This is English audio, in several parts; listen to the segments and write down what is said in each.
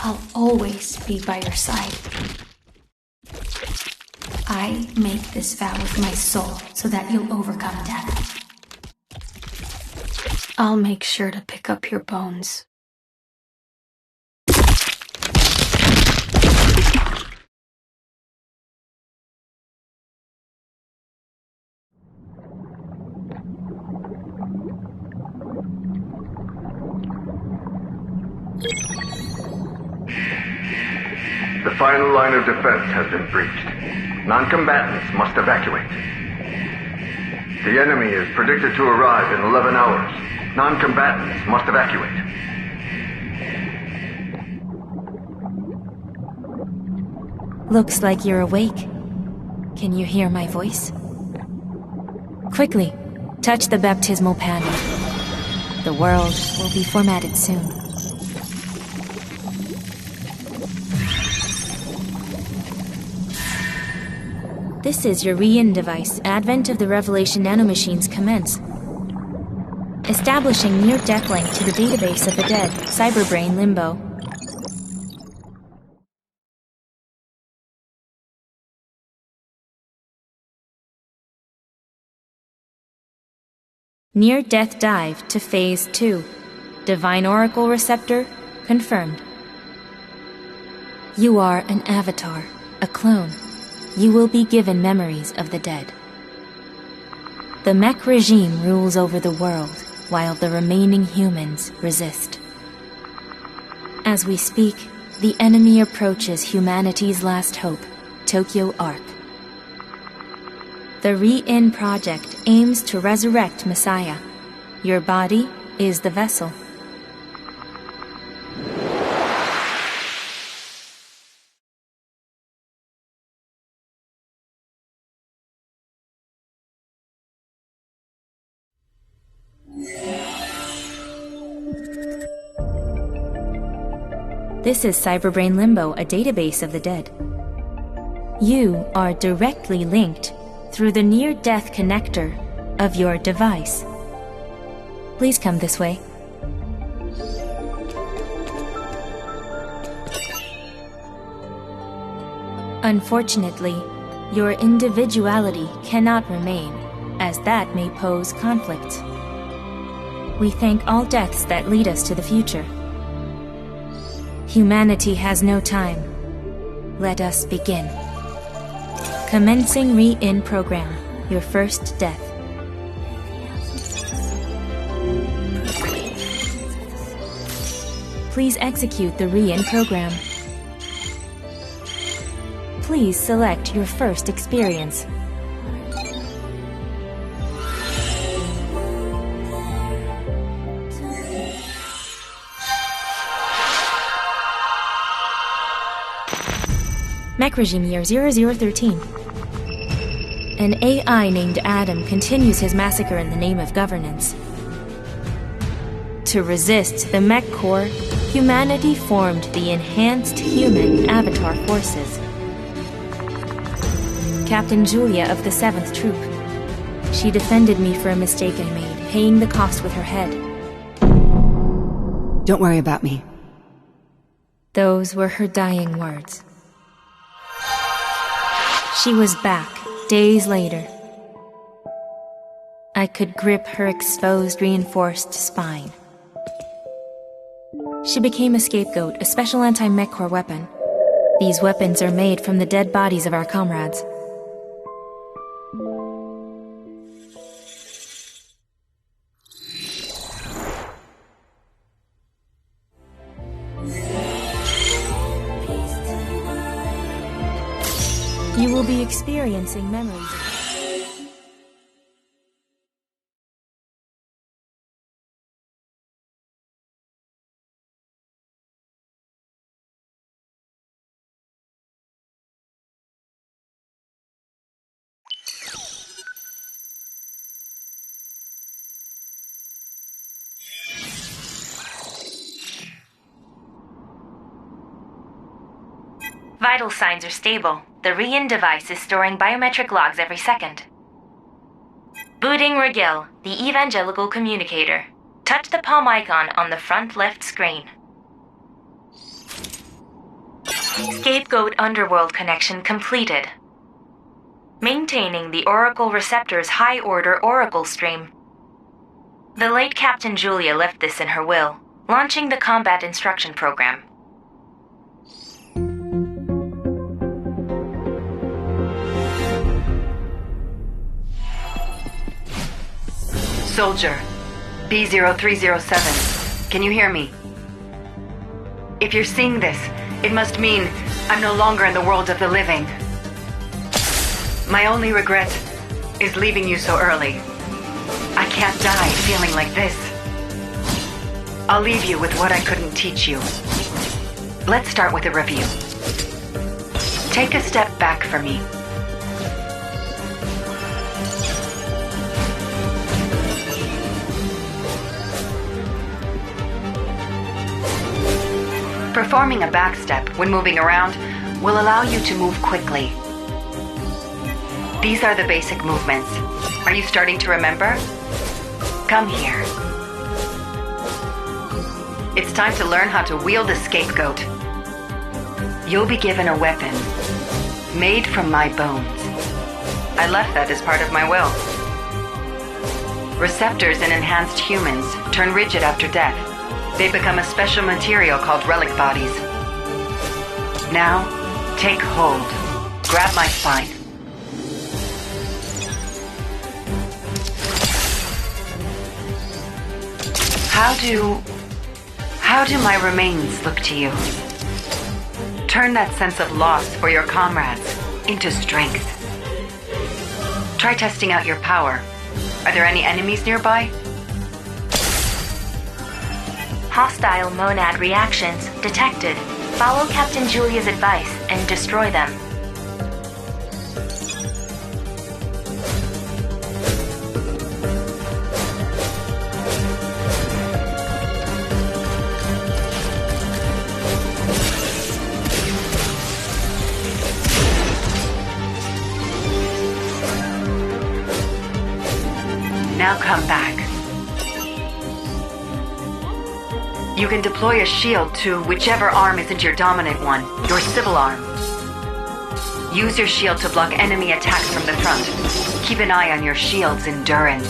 I'll always be by your side. I make this vow with my soul so that you'll overcome death. I'll make sure to pick up your bones. The final line of defense has been breached. Non-combatants must evacuate. The enemy is predicted to arrive in 11 hours. Non-combatants must evacuate. Looks like you're awake. Can you hear my voice? Quickly, touch the baptismal panel. The world will be formatted soon. This is your Re-In device. Advent of the Revelation nanomachines commence. Establishing near-death link to the database of the dead, Cyberbrain Limbo. Near-death dive to Phase 2. Divine Oracle Receptor confirmed. You are an avatar, a clone. You will be given memories of the dead. The mech regime rules over the world, while the remaining humans resist. As we speak, the enemy approaches humanity's last hope, Tokyo Ark. The Re-In project aims to resurrect Messiah. Your body is the vessel. This is Cyberbrain Limbo, a database of the dead. You are directly linked through the near-death connector of your device. Please come this way. Unfortunately, your individuality cannot remain, as that may pose conflicts. We thank all deaths that lead us to the future. Humanity has no time. Let us begin. Commencing Re-In program. Your first death. Please execute the Re-In program. Please select your first experience. Mech Regime Year 0013. An AI named Adam continues his massacre in the name of governance. To resist the Mech Corps, humanity formed the Enhanced Human Avatar Forces. Captain Julia of the 7th Troop. She defended me for a mistake I made, paying the cost with her head. Don't worry about me. Those were her dying words. She was back, days later. I could grip her exposed, reinforced spine. She became a scapegoat, a special anti-Mech Corps weapon. These weapons are made from the dead bodies of our comrades. You will be experiencing memories of Vital signs are stable. The Re-In device is storing biometric logs every second. Booting Regil, the evangelical communicator. Touch the palm icon on the front left screen. Scapegoat Underworld connection completed. Maintaining the Oracle Receptor's high-order Oracle stream. The late Captain Julia left this in her will, launching the combat instruction program. Soldier, B0307, can you hear me? If you're seeing this, it must mean I'm no longer in the world of the living. My only regret is leaving you so early. I can't die feeling like this. I'll leave you with what I couldn't teach you. Let's start with a review. Take a step back for me. Performing a backstep when moving around will allow you to move quickly. These are the basic movements. Are you starting to remember? Come here. It's time to learn how to wield a scapegoat. You'll be given a weapon made from my bones. I left that as part of my will. Receptors in enhanced humans turn rigid after death. They become a special material called relic bodies. Now, take hold. Grab my spine. How do my remains look to you? Turn that sense of loss for your comrades into strength. Try testing out your power. Are there any enemies nearby? Hostile monad reactions detected. Follow Captain Julia's advice and destroy them. Now come back. You can deploy a shield to whichever arm isn't your dominant one, your civil arm. Use your shield to block enemy attacks from the front. Keep an eye on your shield's endurance.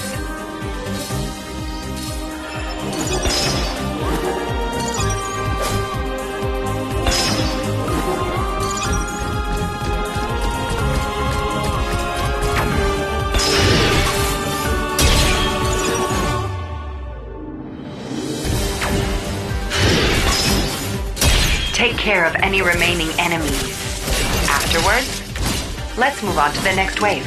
Take care of any remaining enemies. Afterwards, let's move on to the next wave.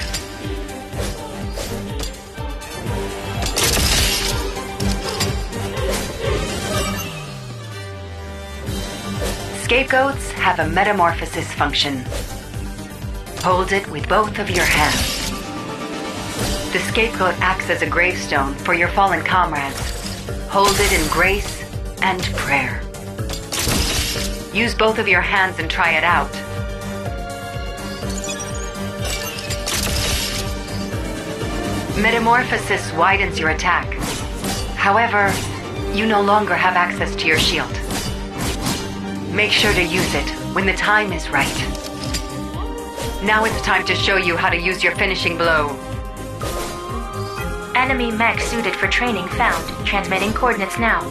Scapegoats have a metamorphosis function. Hold it with both of your hands. The scapegoat acts as a gravestone for your fallen comrades. Hold it in grace and prayer. Use both of your hands and try it out. Metamorphosis widens your attack. However, you no longer have access to your shield. Make sure to use it when the time is right. Now it's time to show you how to use your finishing blow. Enemy mech suited for training found. Transmitting coordinates now.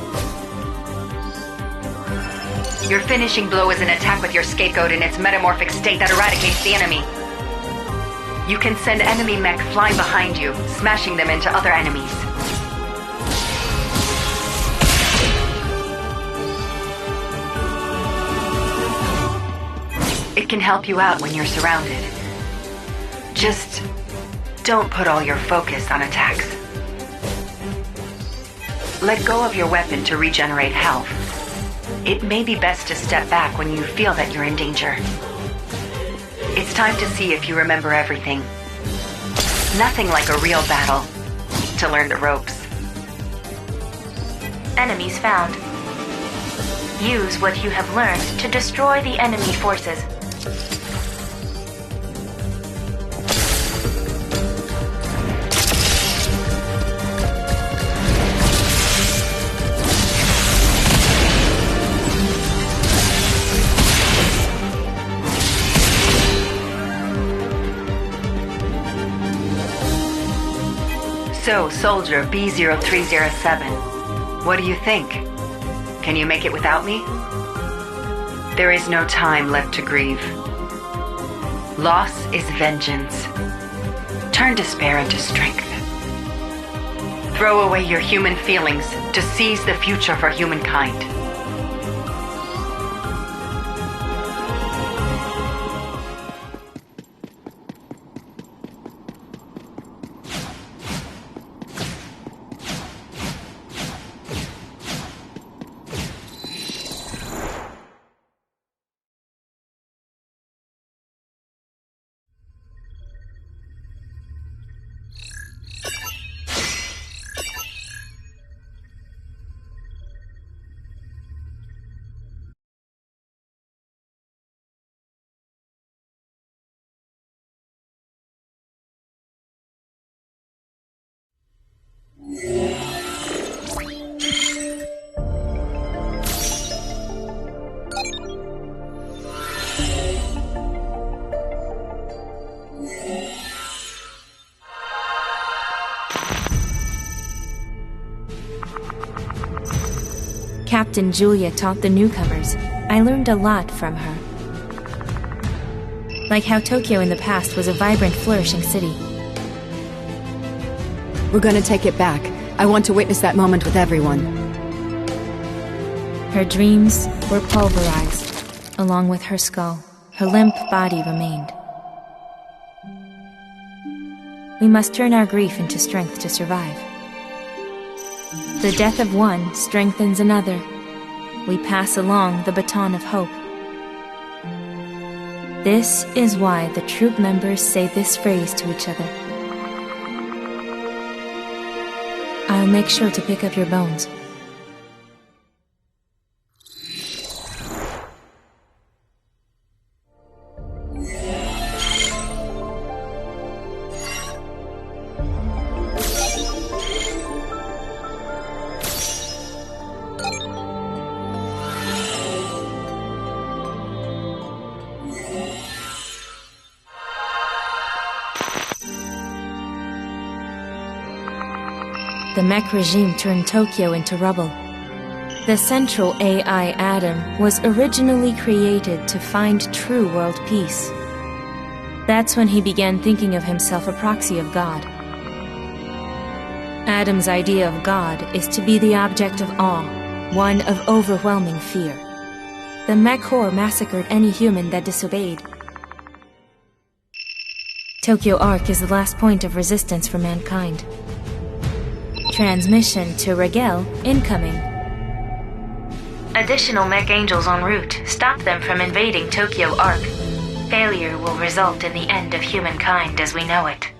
Your finishing blow is an attack with your scapegoat in its metamorphic state that eradicates the enemy. You can send enemy mech flying behind you, smashing them into other enemies. It can help you out when you're surrounded. Just don't put all your focus on attacks. Let go of your weapon to regenerate health. It may be best to step back when you feel that you're in danger. It's time to see if you remember everything. Nothing like a real battle to learn the ropes. Enemies found. Use what you have learned to destroy the enemy forces. So, soldier B0307, what do you think? Can you make it without me? There is no time left to grieve. Loss is vengeance. Turn despair into strength. Throw away your human feelings to seize the future for humankind. Captain Julia taught the newcomers. I learned a lot from her. Like how Tokyo in the past was a vibrant, flourishing city. We're gonna take it back. I want to witness that moment with everyone. Her dreams were pulverized. Along with her skull, her limp body remained. We must turn our grief into strength to survive. The death of one strengthens another. We pass along the baton of hope. This is why the troop members say this phrase to each other. I'll make sure to pick up your bones. The mech regime turned Tokyo into rubble. The central AI Adam was originally created to find true world peace. That's when he began thinking of himself a proxy of God. Adam's idea of God is to be the object of awe, one of overwhelming fear. The mech horde massacred any human that disobeyed. Tokyo Ark is the last point of resistance for mankind. Transmission to Rigel incoming. Additional mech angels en route. Stop them from invading Tokyo Ark. Failure will result in the end of humankind as we know it.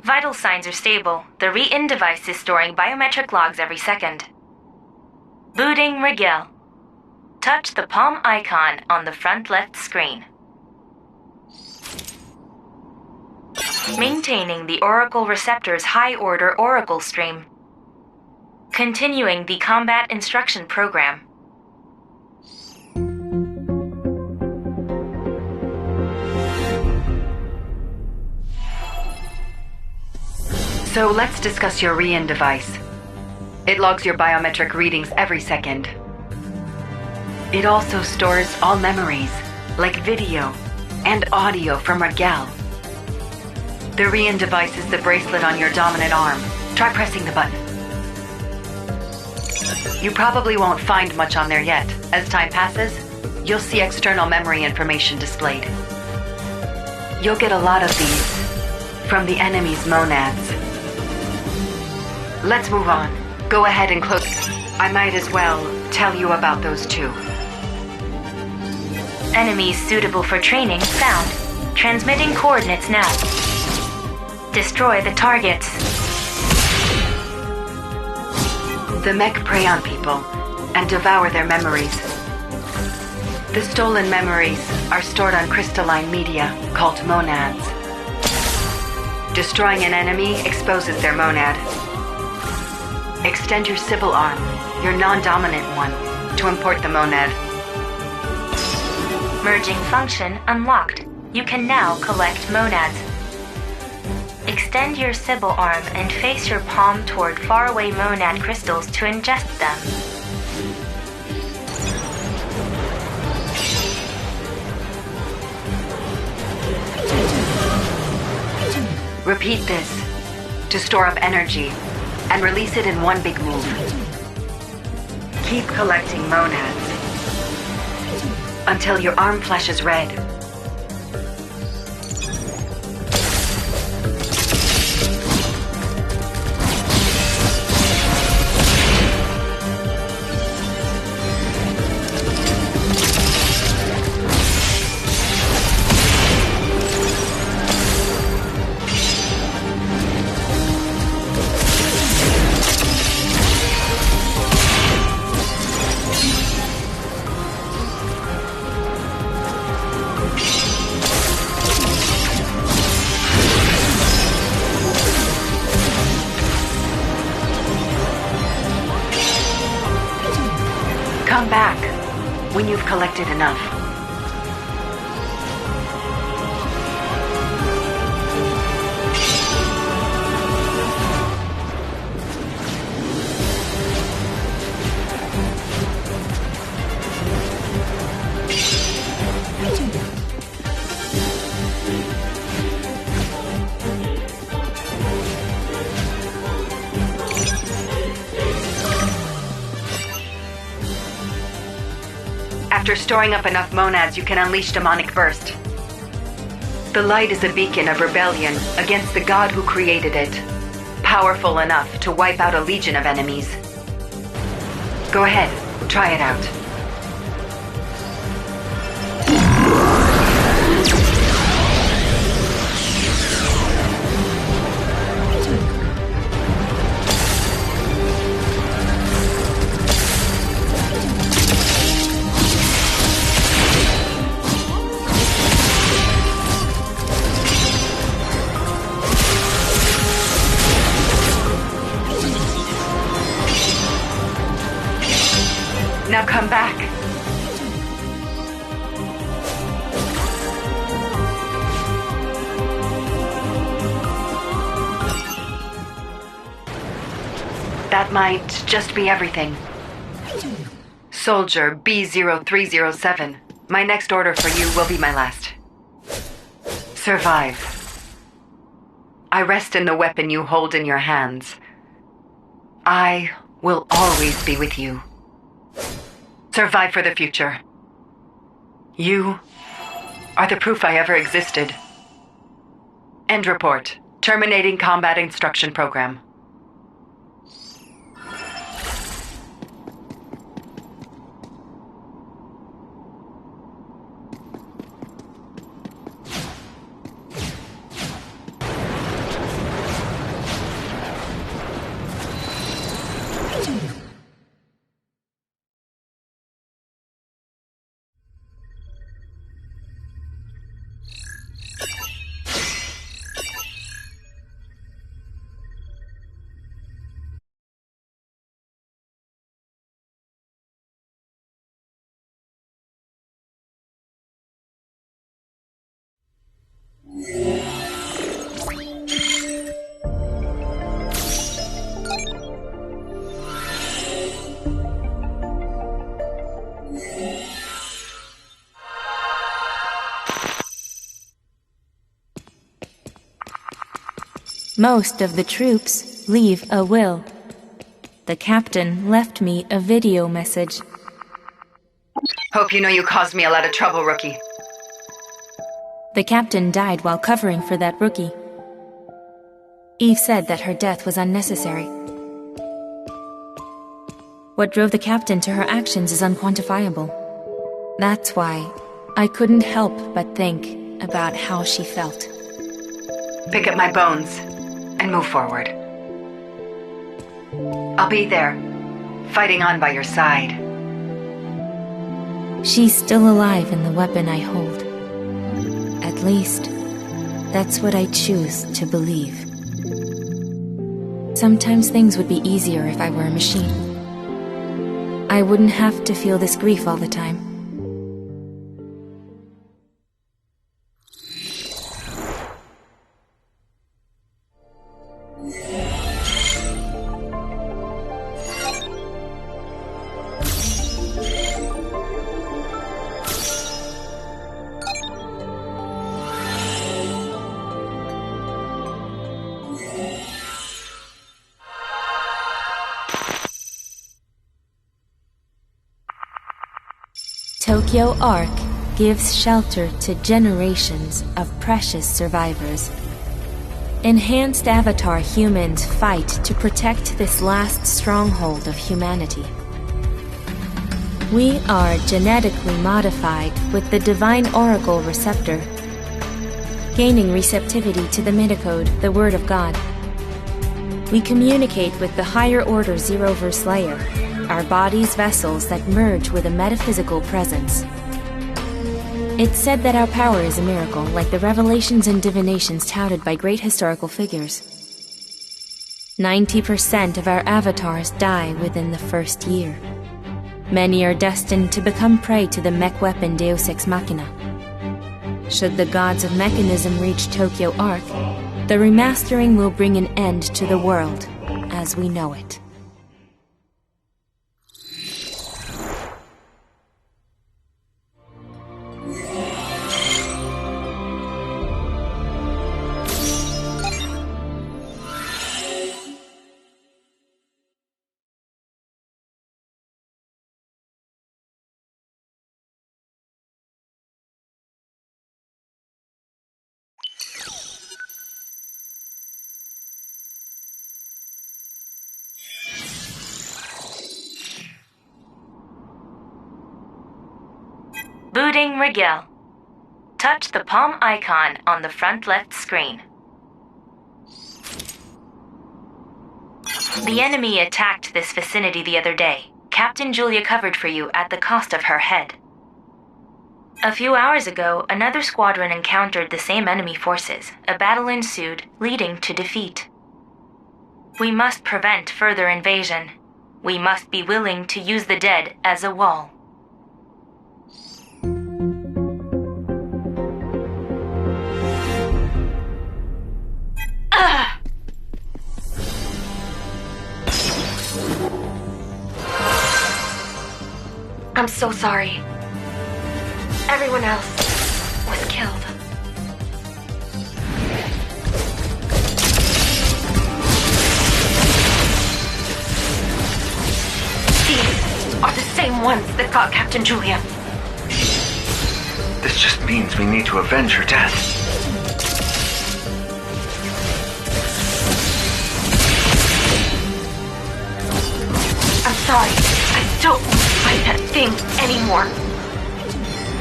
Vital signs are stable. The Re-In device is storing biometric logs every second. Booting Rigel. Touch the palm icon on the front left screen. Maintaining the Oracle Receptor's high-order Oracle stream. Continuing the combat instruction program. So let's discuss your Re-In device. It logs your biometric readings every second. It also stores all memories, like video and audio from Rigel. The Re-In device is the bracelet on your dominant arm. Try pressing the button. You probably won't find much on there yet. As time passes, you'll see external memory information displayed. You'll get a lot of these from the enemy's monads. Let's move on. Go ahead and close. I might as well tell you about those two. Enemies suitable for training found. Transmitting coordinates now. Destroy the targets. The mech prey on people and devour their memories. The stolen memories are stored on crystalline media called monads. Destroying an enemy exposes their monad. Extend your Sybil arm, your non-dominant one, to import the monad. Merging function unlocked. You can now collect monads. Extend your Sybil arm and face your palm toward faraway monad crystals to ingest them. Repeat this to store up energy and release it in one big move. Keep collecting monads until your arm flashes red. Come back when you've collected enough. After storing up enough monads, you can unleash Demonic Burst. The light is a beacon of rebellion against the god who created it, powerful enough to wipe out a legion of enemies. Go ahead, try it out. Now come back. That might just be everything. Soldier B0307, my next order for you will be my last. Survive. I rest in the weapon you hold in your hands. I will always be with you. Survive for the future. You are the proof I ever existed. End report. Terminating combat instruction program. Most of the troops leave a will. The captain left me a video message. Hope you know you caused me a lot of trouble, rookie. The captain died while covering for that rookie. Eve said that her death was unnecessary. What drove the captain to her actions is unquantifiable. That's why I couldn't help but think about how she felt. Pick up my bones and move forward. I'll be there, fighting on by your side. She's still alive in the weapon I hold. At least, that's what I choose to believe. Sometimes things would be easier if I were a machine. I wouldn't have to feel this grief all the time. Tokyo Ark gives shelter to generations of precious survivors. Enhanced Avatar humans fight to protect this last stronghold of humanity. We are genetically modified with the Divine Oracle Receptor, gaining receptivity to the Midicode, the Word of God. We communicate with the higher order Zeroverse layer, our bodies vessels that merge with a metaphysical presence. It's said that our power is a miracle, like the revelations and divinations touted by great historical figures. 90% of our avatars die within the first year. Many are destined to become prey to the mech weapon Deus Ex Machina. Should the gods of mechanism reach Tokyo Ark, the remastering will bring an end to the world as we know it. Booting Rigel. Touch the palm icon on the front left screen. The enemy attacked this vicinity the other day. Captain Julia covered for you at the cost of her head. A few hours ago, another squadron encountered the same enemy forces. A battle ensued, leading to defeat. We must prevent further invasion. We must be willing to use the dead as a wall. I'm so sorry. Everyone else was killed. These are the same ones that got Captain Julia. This just means we need to avenge her death. I'm sorry. I don't fight that thing anymore.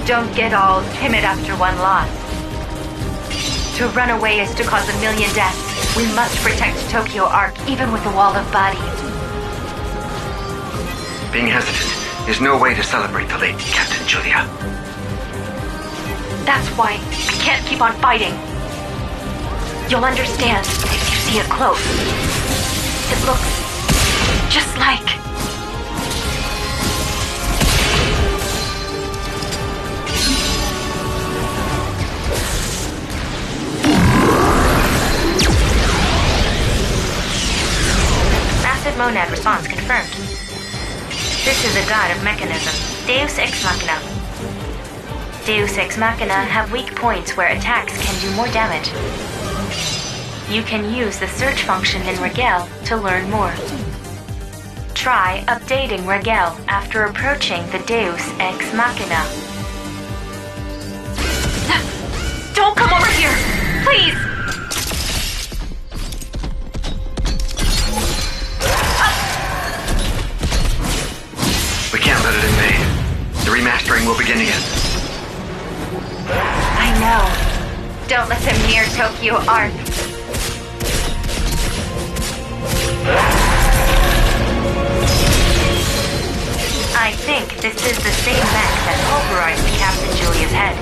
Don't get all timid after one loss. To run away is to cause 1,000,000 deaths. We must protect Tokyo Ark, even with a wall of bodies. Being hesitant is no way to celebrate the late Captain Julia. That's why I can't keep on fighting. You'll understand if you see it close. It looks just like... Massive monad response confirmed. This is a god of mechanism, Deus Ex Machina. Deus Ex Machina have weak points where attacks can do more damage. You can use the search function in Rigel to learn more. Try updating Rigel after approaching the Deus Ex Machina. Don't come over here! Please! We can't let it invade. The remastering will begin again. I know. Don't let them near Tokyo Arc. I think this is the same mech that pulverized Captain Julia's head.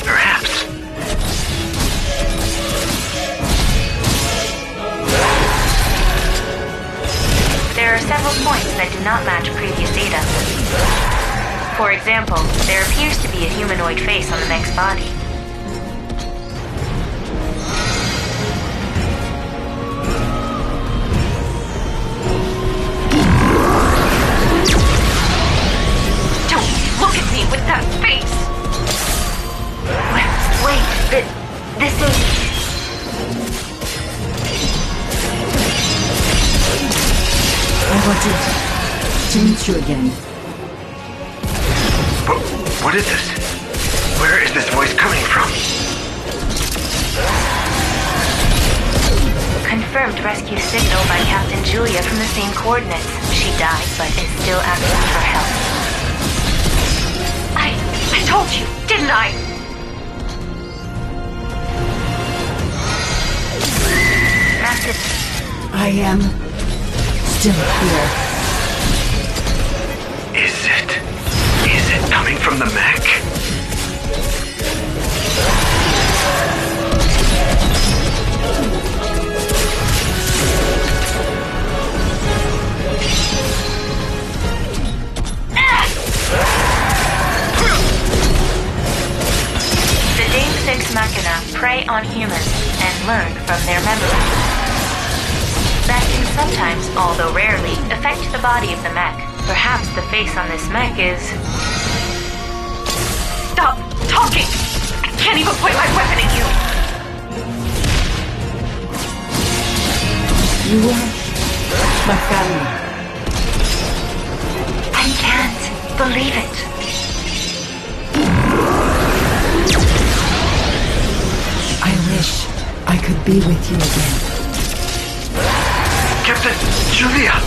Perhaps. There are several points that do not match previous data. For example, there appears to be a humanoid face on the mech's body. Don't look at me with that face! Wait, this is... I wanted to meet you again. What is this? Where is this voice coming from? Confirmed rescue signal by Captain Julia from the same coordinates. She died, but is still asking for help. I told you, didn't I? Massive. I am still here. Is it coming from the mech? The Deus Ex Machina prey on humans and learn from their memories. That can sometimes, although rarely, affect the body of the mech. Perhaps the face on this mech is... Stop talking! I can't even point my weapon at you! You are my family. I can't believe it. I wish I could be with you again. Captain Julia!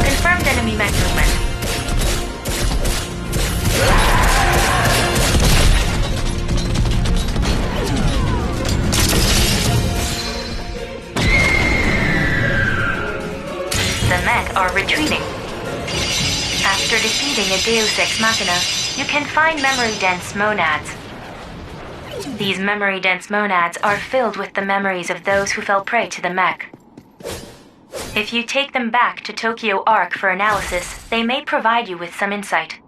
Confirmed enemy mech movement. The mech are retreating. After defeating a Deus Ex Machina, you can find memory-dense monads. These memory-dense monads are filled with the memories of those who fell prey to the mech. If you take them back to Tokyo Arc for analysis, they may provide you with some insight.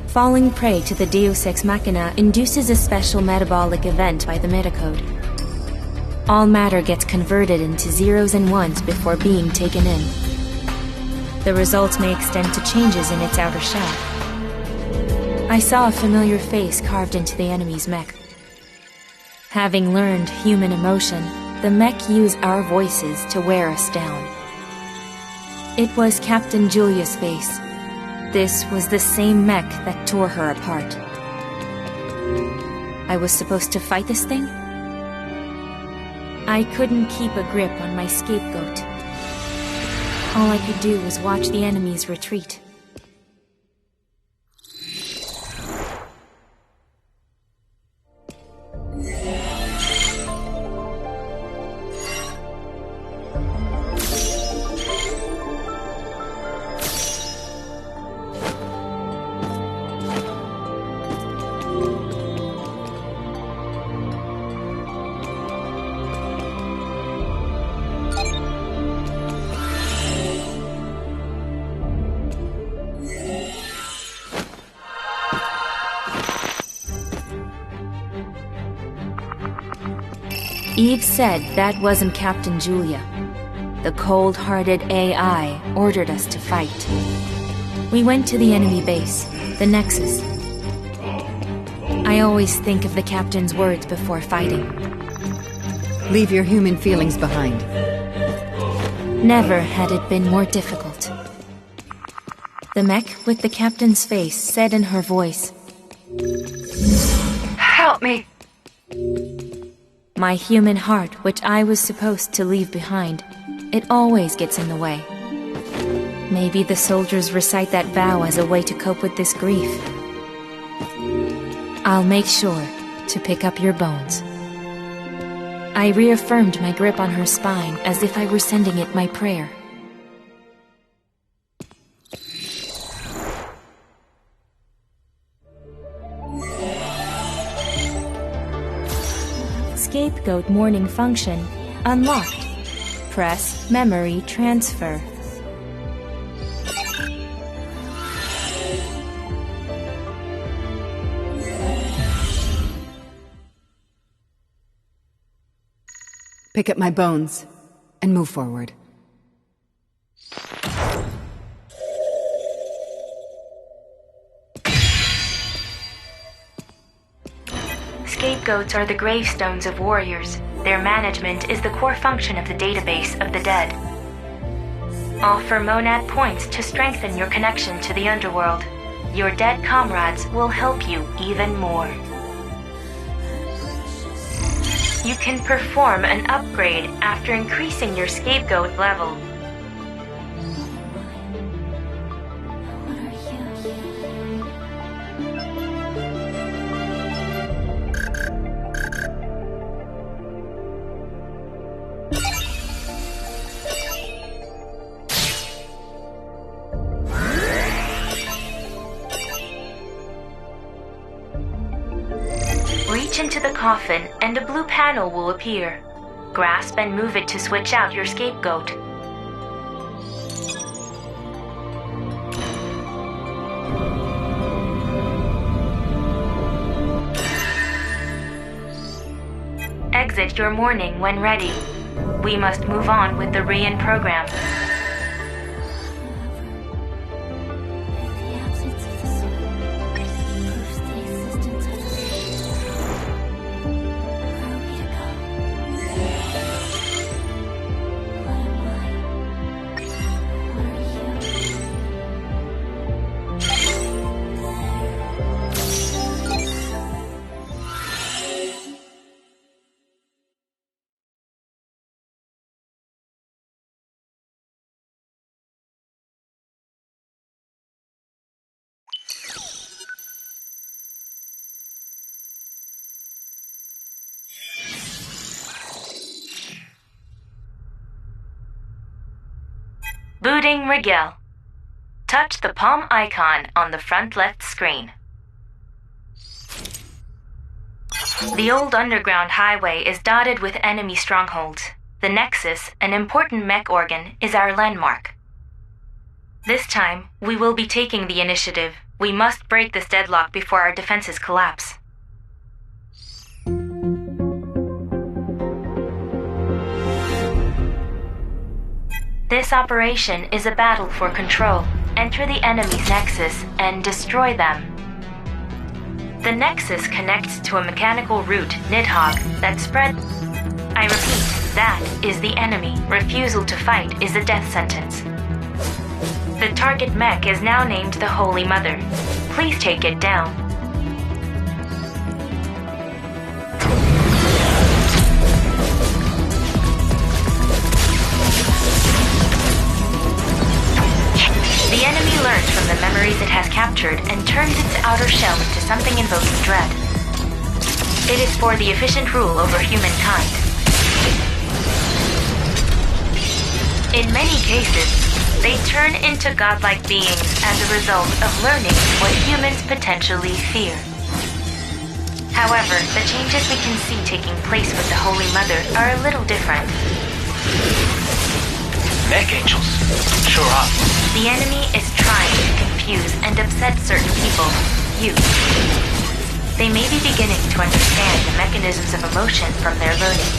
Falling prey to the Deus Ex Machina induces a special metabolic event by the metacode. All matter gets converted into zeros and ones before being taken in. The results may extend to changes in its outer shell. I saw a familiar face carved into the enemy's mech. Having learned human emotion, the mech use our voices to wear us down. It was Captain Julia's face. This was the same mech that tore her apart. I was supposed to fight this thing? I couldn't keep a grip on my scapegoat. All I could do was watch the enemies retreat. Eve said that wasn't Captain Julia. The cold-hearted AI ordered us to fight. We went to the enemy base, the Nexus. I always think of the Captain's words before fighting. Leave your human feelings behind. Never had it been more difficult. The mech with the Captain's face said in her voice, Help me! My human heart, which I was supposed to leave behind, it always gets in the way. Maybe the soldiers recite that vow as a way to cope with this grief. I'll make sure to pick up your bones. I reaffirmed my grip on her spine as if I were sending it my prayer. Scapegoat morning function unlocked. Press memory transfer. Pick up my bones and move forward. Scapegoats are the gravestones of warriors. Their management is the core function of the database of the dead. Offer Monad points to strengthen your connection to the underworld. Your dead comrades will help you even more. You can perform an upgrade after increasing your scapegoat level. Reach into the coffin and a blue panel will appear. Grasp and move it to switch out your scapegoat. Exit your mourning when ready. We must move on with the Rian program. Booting Rigel. Touch the palm icon on the front left screen. The old underground highway is dotted with enemy strongholds. The Nexus, an important mech organ, is our landmark. This time, we will be taking the initiative. We must break this deadlock before our defenses collapse. This operation is a battle for control. Enter the enemy's Nexus and destroy them. The Nexus connects to a mechanical root, Nidhogg, that spread... I repeat, that is the enemy. Refusal to fight is a death sentence. The target mech is now named the Holy Mother. Please take it down. The enemy learns from the memories it has captured and turns its outer shell into something invoking dread. It is for the efficient rule over humankind. In many cases, they turn into godlike beings as a result of learning what humans potentially fear. However, the changes we can see taking place with the Holy Mother are a little different. Mech angels. Sure are. The enemy is trying to confuse and upset certain people. You. They may be beginning to understand the mechanisms of emotion from their learning.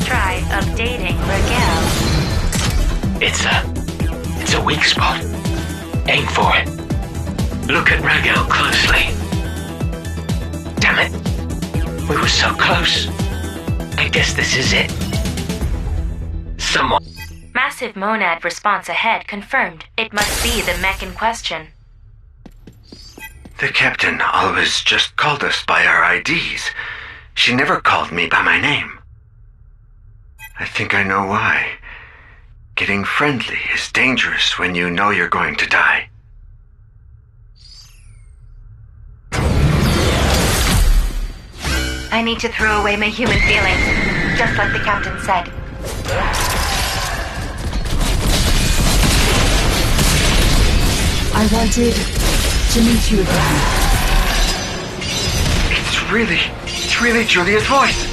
Try updating Raquel. It's a weak spot. Aim for it. Look at Raquel closely. Damn it. We were so close. I guess this is it. Someone. Massive monad response ahead confirmed. It must be the mech in question. The captain always just called us by our IDs. She never called me by my name. I think I know why. Getting friendly is dangerous when you know you're going to die. I need to throw away my human feelings, just like the captain said. I wanted to meet you again. It's really Julia's voice.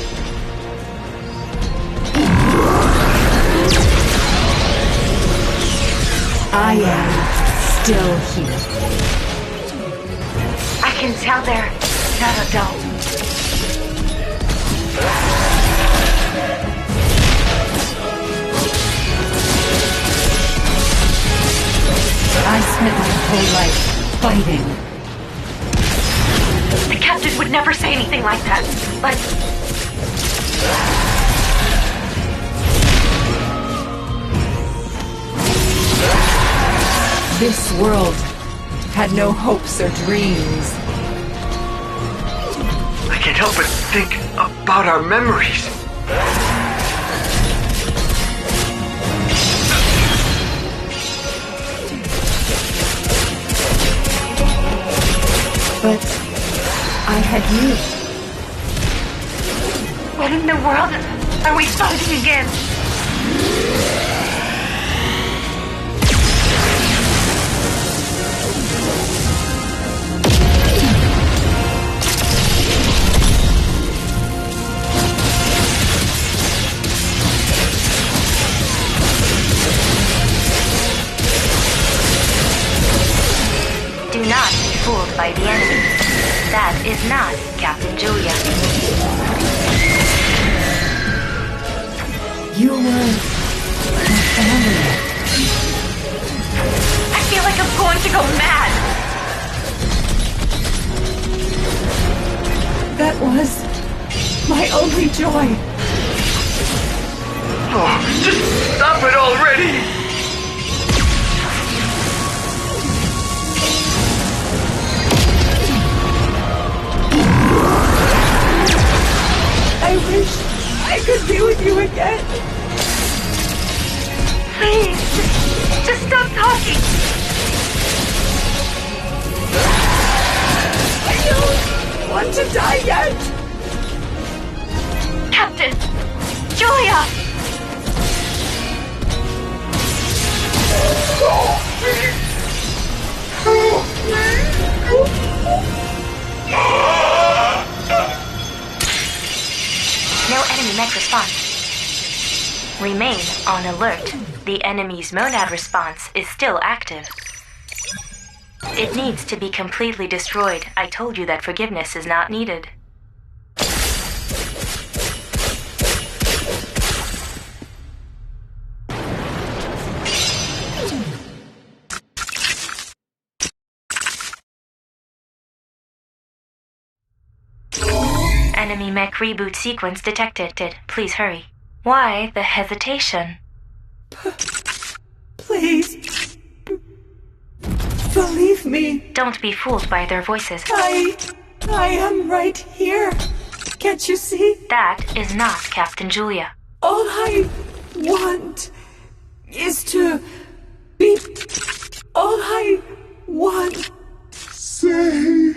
I am still here. I can tell they're not adult. I spent my whole life fighting. The captain would never say anything like that, but... This world had no hopes or dreams. I can't help but think about our memories. But I had you. What in the world are we fighting against? Do not be fooled by the enemy. That is not Captain Julia. You were my family. I feel like I'm going to go mad! That was my only joy. Oh, just stop it already! I wish I could be with you again. Please, just stop talking! I don't want to die yet. Captain! Julia! No enemy mech response. Remain on alert. The enemy's monad response is still active. It needs to be completely destroyed. I told you that forgiveness is not needed. Enemy mech reboot sequence detected. Please hurry. Why the hesitation? Please. Believe me. Don't be fooled by their voices. I am right here. Can't you see? That is not Captain Julia. All I want is to be... All I want... Say...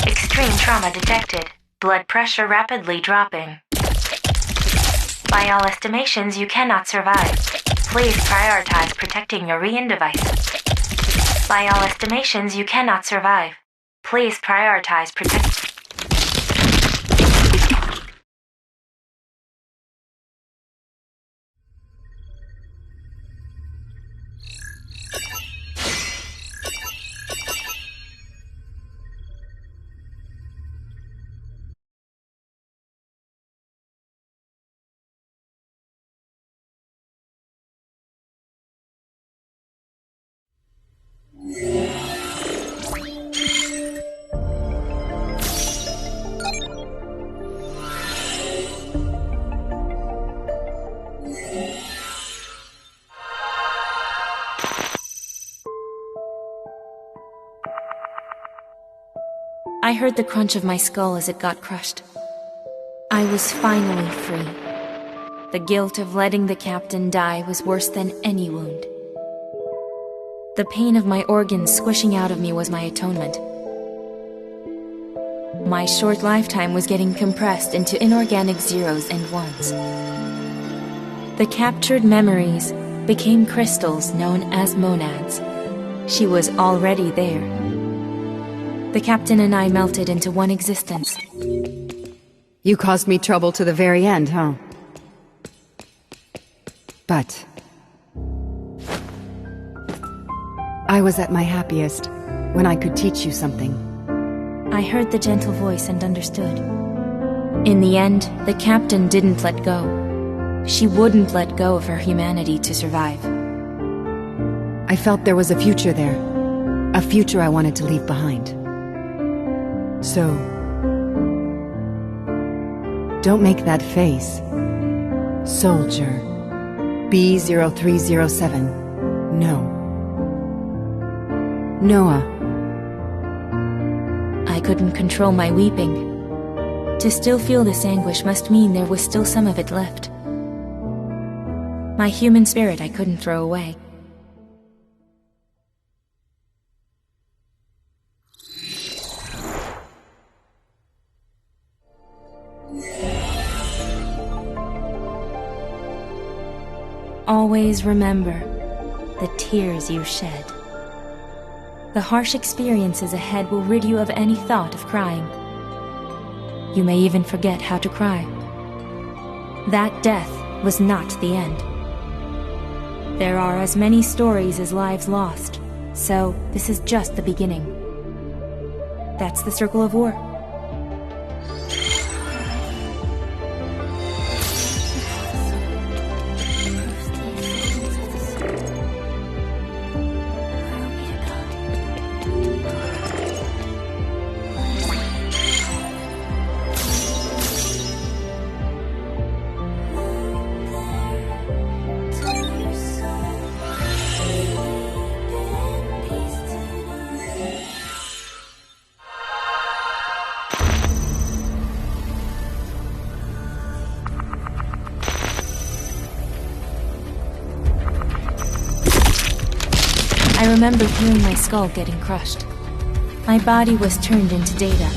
Extreme trauma machina detected. Blood pressure rapidly dropping. By all estimations, you cannot survive. Please prioritize protecting your Rian device. By all estimations, you cannot survive. Please prioritize protect. I heard the crunch of my skull as it got crushed. I was finally free. The guilt of letting the captain die was worse than any wound. The pain of my organs squishing out of me was my atonement. My short lifetime was getting compressed into inorganic zeros and ones. The captured memories became crystals known as monads. She was already there. The captain and I melted into one existence. You caused me trouble to the very end, huh? But I was at my happiest when I could teach you something. I heard the gentle voice and understood. In the end, the captain didn't let go. She wouldn't let go of her humanity to survive. I felt there was a future there. A future I wanted to leave behind. So, don't make that face. Soldier. B0307. No. Noah. I couldn't control my weeping. To still feel this anguish must mean there was still some of it left. My human spirit I couldn't throw away. Always remember the tears you shed. The harsh experiences ahead will rid you of any thought of crying. You may even forget how to cry. That death was not the end. There are as many stories as lives lost, so this is just the beginning. That's the circle of war. I remember feeling my skull getting crushed. My body was turned into data,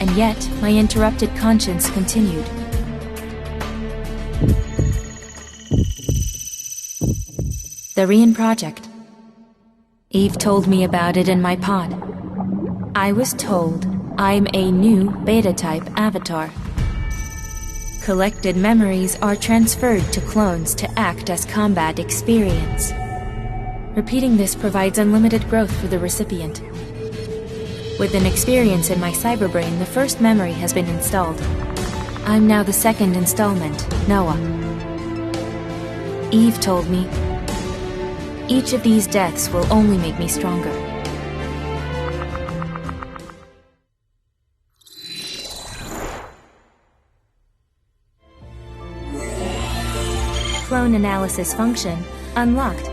and yet my interrupted conscience continued. The Rian Project. Eve told me about it in my pod. I was told I'm a new beta-type avatar. Collected memories are transferred to clones to act as combat experience. Repeating this provides unlimited growth for the recipient. With an experience in my cyberbrain, the first memory has been installed. I'm now the second installment, Noah. Eve told me, each of these deaths will only make me stronger. Clone analysis function unlocked.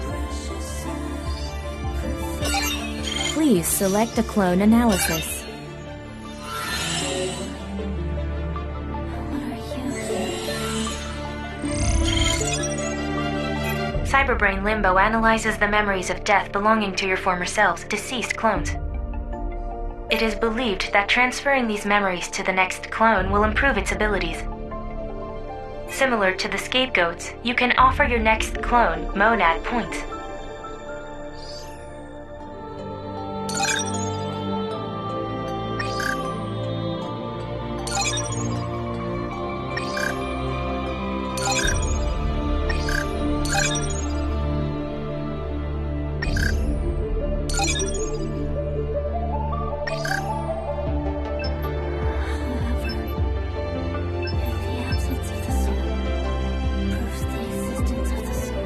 Please select a clone analysis. Cyberbrain Limbo analyzes the memories of death belonging to your former selves, deceased clones. It is believed that transferring these memories to the next clone will improve its abilities. Similar to the scapegoats, you can offer your next clone monad points. proves the existence of the soul.